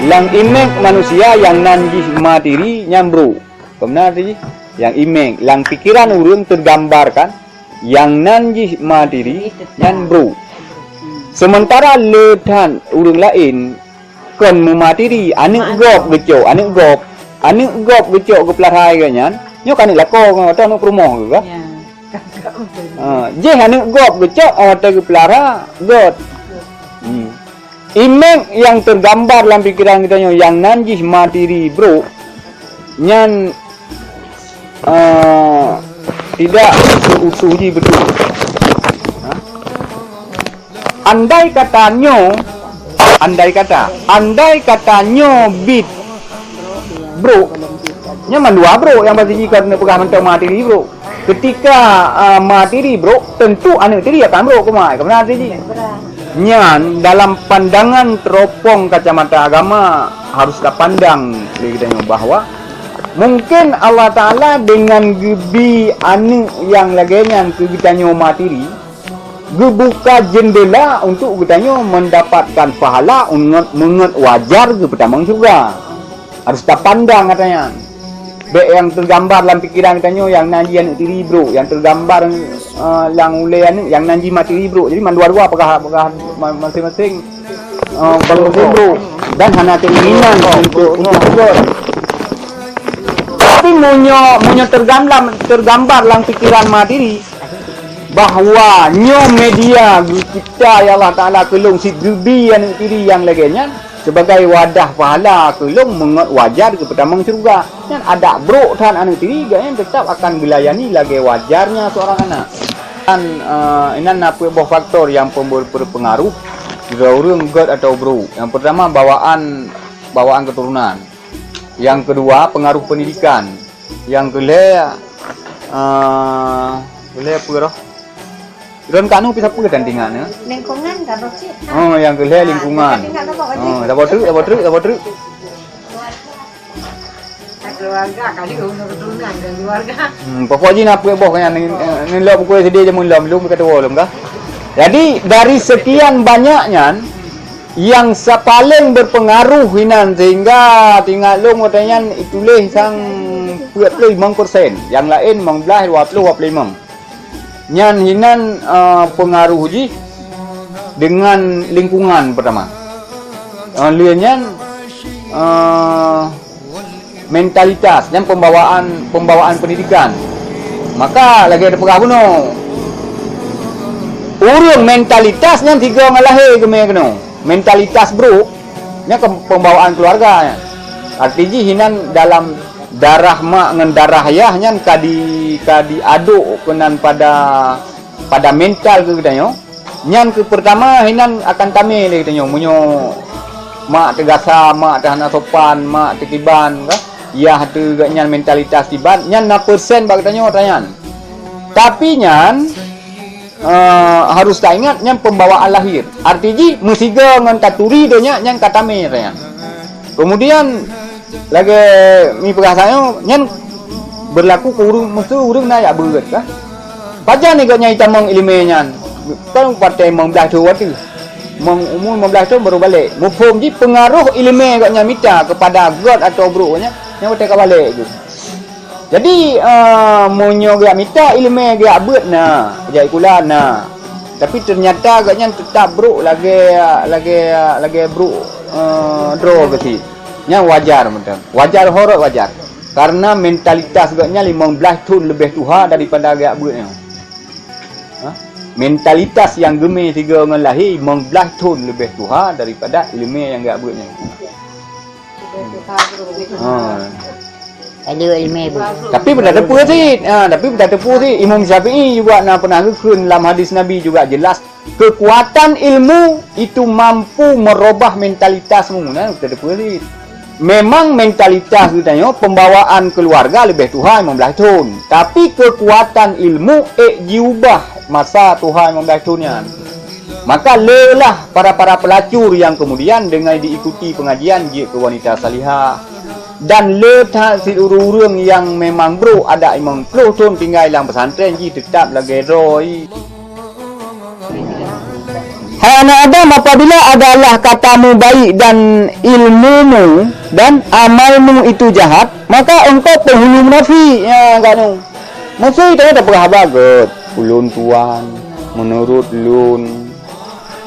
Lang imeng manusia yang nanjis materi nyambru. Benar tadi? Yang imeng, lang pikiran urang tergambarkan yang nanjis materi nyambru. Sementara letan urang lain kon memateri anu gop gecok, anu gop gecok ke pelahai ganyan. Nyo kan lako ngata nu rumah ke ka? Je anu gop gecok ngata ke pelara got. Imeng yang tergambar dalam pikiran kita yang nanjis materi bro nyan tidak seusuhi betul. Andai katanya bit bro nyaman dua bro yang pasti jika pegah mentang materi bro ketika materi bro tentu anu tadi akan bro kumai kemana tadi nyan dalam pandangan teropong kacamata agama harus kita pandang kita bahwa mungkin Allah Ta'ala dengan gebi anu yang laganya kita materi gebuka jendela untuk kita mendapatkan pahala mengat wajar ke pertama juga harus kita pandang katanya yang tergambar dalam pikiran kita yang nanji anu tiri bro yang tergambar yang ulai anu yang nanji materi bro jadi dua-dua apakah masing-masing masing bro dan hanya keinginan untuk tapi munyo tergambar dalam pikiran materi bahawa media kita ya Allah Ta'ala kelung si gebi anu tiri yang laganya sebagai wadah pahala kelung mengat wajar ke pertama surga dan ada bro tan anu tiri yang tetap akan dilayani lagi wajarnya seorang anak dan ini apa buah faktor yang berpengaruh jika orang god atau bro. Yang pertama bawaan keturunan, yang kedua pengaruh pendidikan, yang kedua apa roh Ron kanu bisa apa tandingannya? Lingkungan kan sih. Oh, yang kedua lingkungan. Oh, dapat terus. Keluarga kali keturunan dan keluarga. Pokoknya apa boh kan ni lo buku sedia je mun belum kata belum kah? Jadi dari sekian banyaknya yang paling berpengaruh hinan sehingga tinggal lo katanya itulah sang 25%, yang lain 19 25. Nyan hinan pengaruh ji dengan lingkungan pertama. Liannya mentalitas dan pembawaan pendidikan. Maka lagi ada pegah kuno. Urung mentalitasnya tiga ngalahi kemana. Mentalitas bro, nya pembawaan keluarga. Artinya hinan dalam darah mak ngan darah ayah nyan kadi aduk kenan pada mental ke kita nyan ke pertama hinan akan tamil kita munyo mak tegasa mak tahana sopan mak tekiban ka ya tu nyan mentalitas tiban nyan na persen bag kita tanyan tapi nyan harus tak ingat nyan pembawaan lahir artinya musiga ngan taturi donya nyan katame tanyan kemudian lagi mi perasaan nyan berlaku ke urung na ya beut kah paja ni gaknya itamang ilmu nyan kan partai membelah tu waktu umur membelah tu baru balik mufhum ji pengaruh ilmu gaknya mita kepada god atau bro nya yang utek balik tu jadi monyo gak mita ilmu gak beut na jai kula na tapi ternyata gaknya tetap bro lagi bro draw ke si nya wajar macam wajar horor wajar karena mentalitas gaknya 15 tahun lebih tua daripada agak buatnya mentalitas yang geme tiga orang lahir 15 tahun lebih tua daripada ilmu yang agak buatnya tapi benda tepu sih Imam Syafi'i juga pernah kekun dalam hadis Nabi juga jelas kekuatan ilmu itu mampu merubah mentalitasmu kita tepu sih. Memang mentalitas katanya pembawaan keluarga lebih Tuhan 15 tahun. Tapi kekuatan ilmu diubah masa Tuhan 15 tahunnya. Maka lelah para pelacur yang kemudian dengan diikuti pengajian dia ke wanita salihah. Dan lelah seluruh orang yang memang bro ada imam 10 tahun tinggal dalam pesantren dia tetap lagi roy. Hai anak Adam, apabila adalah katamu baik dan ilmumu dan amalmu itu jahat, maka engkau penghulu munafik. Ya, kanu. Maksud itu tak pernah bagut. Ulun tuan, menurut lun.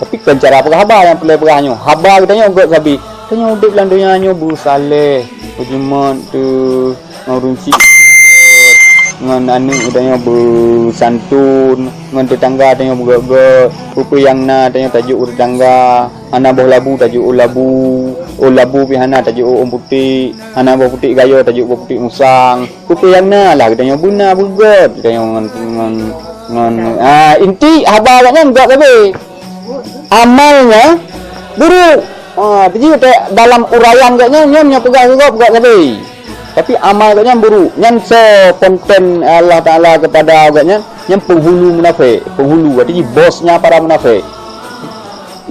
Tapi kan cara apa khabar yang pelai-pelahnya. Khabar katanya engkau sabi. Tanya udik dalam dunianya bersaleh, berjemaat tu, ngurunci. Ngan anu katanya bersantun, ngan tetangga tanya bergerak, rupa yang na tanya tajuk tetangga, ana boh labu tajuk labu, labu pihana tajuk putih, ana boh putih gaya tajuk boh putih musang, rupa yang na lah katanya buna bergerak, tanya ngan inti habarannya enggak tapi amalnya buruk. Jadi dalam uraian katanya nyamnya pegang juga tapi amal katanya buruk. Nyan so konten Allah Taala kepada katanya yang penghulu munafik, penghulu artinya bosnya para munafik.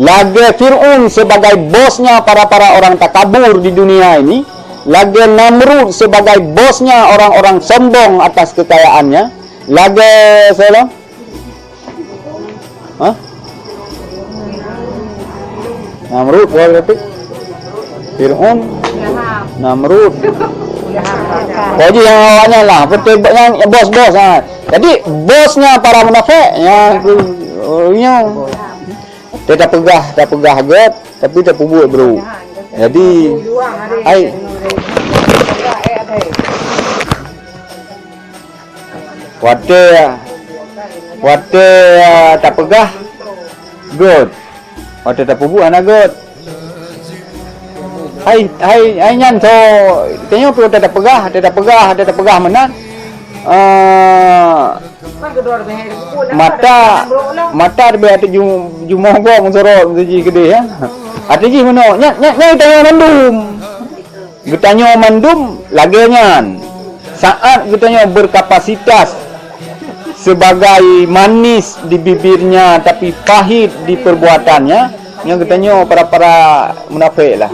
Lagi Fir'aun sebagai bosnya para orang takabur di dunia ini, lagi Namrud sebagai bosnya orang-orang sombong atas kekayaannya, lagi salah. Namrud berarti Fir'aun, Namrud. Jadi yang awalnya lah, yang bos-bos lah. Jadi bosnya para munafik, yang dia tak pegah get, tapi tak buat bro. Jadi, wate tak pegah, good. Wate tak buat anak good. Hai nyan so tanya perlu tak pegah mana mata dia jumongong sorot ji gede ya ati ji mano nya tanya mandum lagi nyan saat getanya berkapasitas sebagai manis di bibirnya tapi pahit di perbuatannya yang getanya para munafik lah.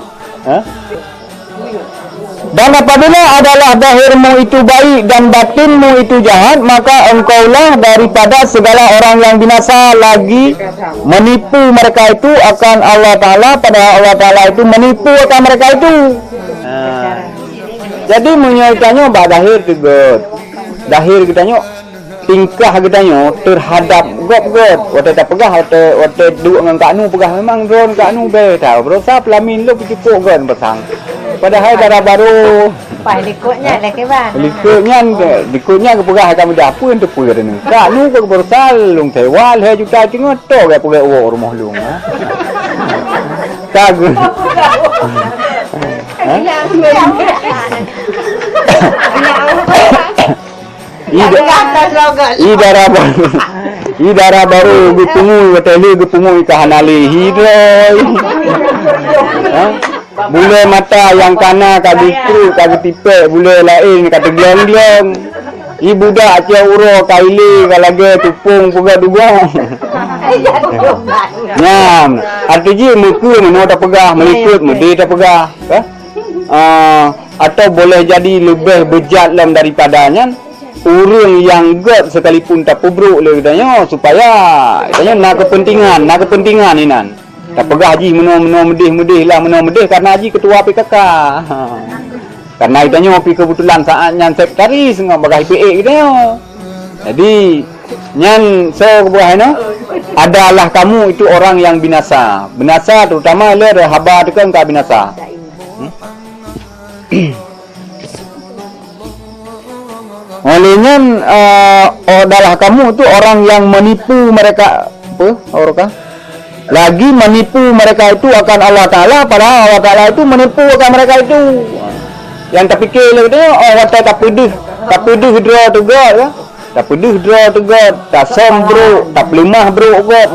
Dan apabila adalah zahirmu itu baik dan batinmu itu jahat, maka engkaulah daripada segala orang yang binasa. Lagi menipu mereka itu akan Allah Ta'ala, padahal Allah Ta'ala itu menipu akan mereka itu. Jadi menyaitanya zahir tegot, zahir kitanya tingkah kitanya terhadap god wate tak pegah wate duk dengan kanu pegah memang drone kanu be tahu berusaha pelamin lu cukup kan pasang padahal darah baru Pak likutnya lagi bang. Likutnya ke pegah kamu dah apa untuk pegah ni kanu ke berusaha lung tewal he juta cengok to ke pegah rumah lung kagu Idara baru gepungui wateli gepungui kahanali hidroi. Bule mata yang kana kadikru kaditipe bule lain kata glong-glong. Ibu dah acia uro kaili kalage tupung puga dugong. Nyam, artinya muku meno tak pegah melikut mudi tak pegah. Atau boleh jadi lebih bejat dalam daripadanya. Orang yang god sekalipun tak pubruk le katanya supaya katanya nak kepentingan ni nan. Tak pegah haji meno medih lah meno medih karena haji ketua PKK. Karena katanya pi kebetulan saat nyan sekretaris ngau bagai PA katanya. Jadi nyan so kebuahana adalah kamu itu orang yang binasa. Binasa terutama le haba tekan ka binasa. Olehnya adalah kamu tu orang yang menipu mereka apa orangkah lagi menipu mereka itu akan Allah Taala padahal Allah Taala itu menipu akan mereka itu yang tak fikir lah dia wata tak pedih draw tu god ya tak pedih draw tu god tak sombro tak lemah bro god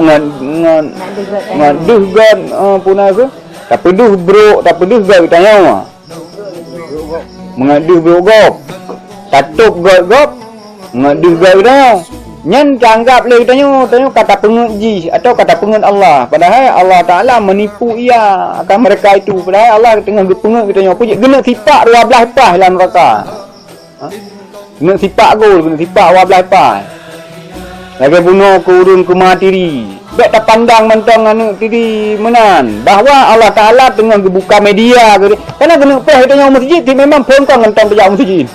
ngaduh god punah ke tak pedih bro tak pedih god tanya mengaduh bro god tatup gop ngaduh gau dah nyan anggap le tanya kata penguji atau kata pengun Allah padahal Allah Taala menipu ia akan mereka itu padahal Allah tengah pengut tanya apa je kena sifat 12 pas dalam neraka kena sifat gol kena sifat 12 pas lagi bunuh ke urun ke matiri Bek tak pandang mentang anu tidi menan bahawa Allah Taala tengah buka media ke. Karena guna preh katanya masjid ti memang pongkong mentang pejak masjid.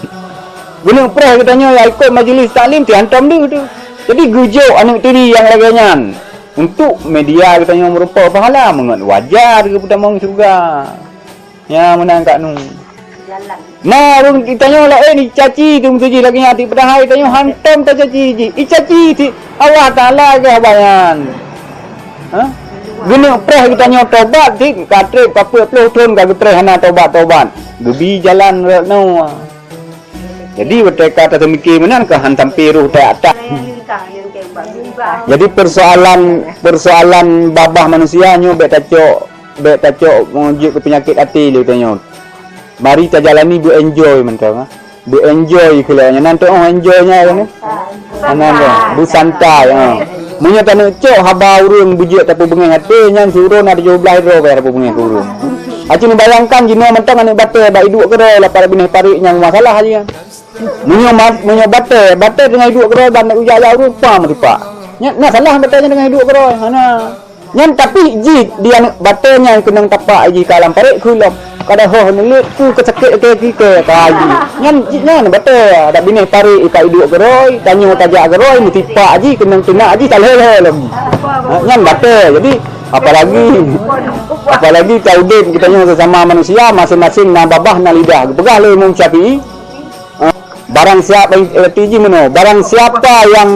Guna preh katanya ya ikut majlis taklim ti hantam dia tu. Jadi gujuk anak tiri yang laganya untuk media katanya merupa pahala mengat wajar ke pertama juga. Ya menang kat nu. Nah, orang ditanya lah, ni caci tu mesti lagi hati pedahai tanya hantam tak caci ji. Caci ti Allah Taala ke bayan. Ha? Guna preh kita tanya tobat ti katre apa pelutun ka getreh hana tobat. Gebi jalan no. Jadi mereka tak mikir menan ke hantam piruh tak tak. Jadi persoalan babah manusia nyo bek tacok menguji ke penyakit hati dia tanya. Mari kita jalani bu enjoy mentang bu enjoy kelanya nanti enjoynya kan anan bu santai munya tanu cok haba urang bujik tapi bengai hati nyan surun ada 17 ro bayar apa bengai urang aci ni bayangkan jino mentang ane bate ba iduk kero la para bineh parik yang masalah aja munya bate dengan iduk kero dan nak ujaya rupa meripa nya salah batenya dengan iduk kero ana nyan tapi ji dia batenya kenang tapak ji kalam parik kulam kada ho nulit ku kecekek ke kaji nyan bate ada bineh tarik ikai duk geroi danyo tajak geroi mutipa aji kenang tuna aji taleh lagi nyan bate jadi apalagi taudin kita nya sesama manusia masing-masing na babah na lidah pegah le Imam Syafi'i barang siapa yang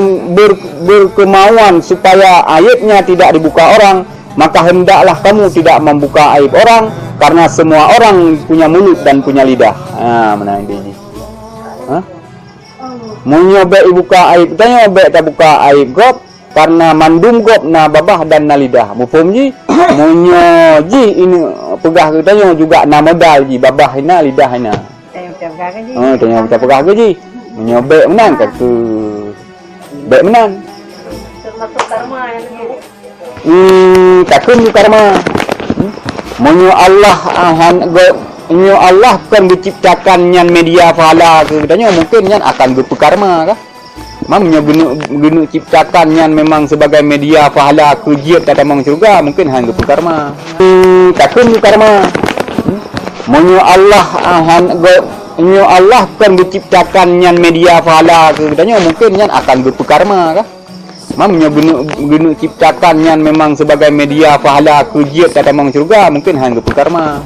berkemauan supaya aibnya tidak dibuka orang maka hendaklah kamu tidak membuka aib orang karena semua orang punya mulut dan punya lidah. Mana ini? Menyobek buka aib, tanya bek tak buka aib gop karena mandum gop na babah dan na lidah. Mufhum ji? Munyo ji ini pegah katanya juga na modal ji babah ina lidah ina. Tanya kita pegah ke ji? Menyobek menang ke bek menang. Termasuk karma yang takun karma. Menyo Allah kan diciptakan nyan media pahala ke katanya mungkin nyan akan berkarma kah? Mamnya guna ciptakan nyan memang sebagai media pahala kejiat kata mang juga mungkin hang berkarma. Takun karma. Menyo Allah kan diciptakan nyan media pahala ke katanya mungkin nyan akan berkarma kah? Mamnya guna ciptakan yang memang sebagai media pahala kejiat kata mang surga mungkin hang berkarma.